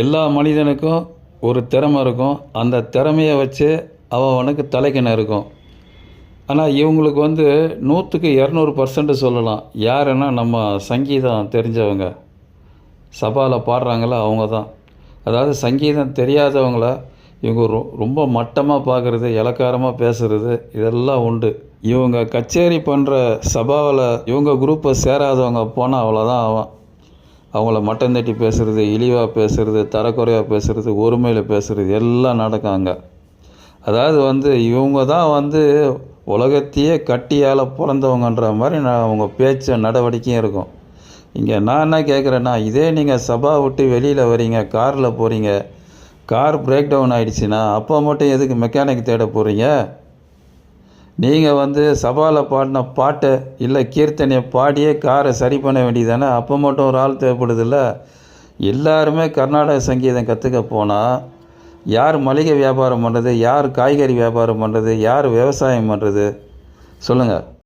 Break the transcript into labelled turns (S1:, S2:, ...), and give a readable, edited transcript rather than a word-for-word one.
S1: எல்லா மனிதனுக்கும் ஒரு திறமை இருக்கும். அந்த திறமைய வச்சு அவனுக்கு தலைக்கணம் இருக்கும். ஆனால் இவங்களுக்கு 100க்கு 200% சொல்லலாம். யாருன்னா நம்ம சங்கீதம் தெரிஞ்சவங்க. சபாவில் பாடுறாங்கள அவங்க தான். அதாவது சங்கீதம் தெரியாதவங்கள இவங்க ரொம்ப மட்டமாக பார்க்குறது, இளக்காரமாக பேசுகிறது இதெல்லாம் உண்டு. இவங்க கச்சேரி பண்ணுற சபாவில் இவங்க குரூப்பை சேராதவங்க போனால் அவ்வளோதான் ஆகும். அவங்கள மட்டம் தட்டி பேசுகிறது, இழிவாக பேசுகிறது, தரக்குறையாக பேசுகிறது, ஒருமையில் பேசுகிறது எல்லாம் நடக்கும் அங்கே. அதாவது இவங்க தான் உலகத்தையே கட்டியால் பிறந்தவங்கன்ற மாதிரி அவங்க பேச்சு நடவடிக்கையும் இருக்கும். இங்கே நான் என்ன கேட்குறேன்னா, இதே நீங்கள் சபா விட்டு வெளியில் வரீங்க, காரில் போகிறீங்க, கார் பிரேக் டவுன் ஆகிடுச்சின்னா அப்போ மட்டும் எதுக்கு மெக்கானிக் தேட போகிறீங்க? நீங்கள் சபாவில் பாடின பாட்டை இல்லை கீர்த்தனையை பாடியே காரை சரி பண்ண வேண்டியதானே. அப்போ மட்டும் ஒரு ஆள் தேவைப்படுதில்ல. எல்லாருமே கர்நாடக சங்கீதம் கற்றுக்க போனால் யார் மளிகை வியாபாரம் பண்ணுறது, யார் காய்கறி வியாபாரம் பண்ணுறது, யார் விவசாயம் பண்ணுறது சொல்லுங்கள்.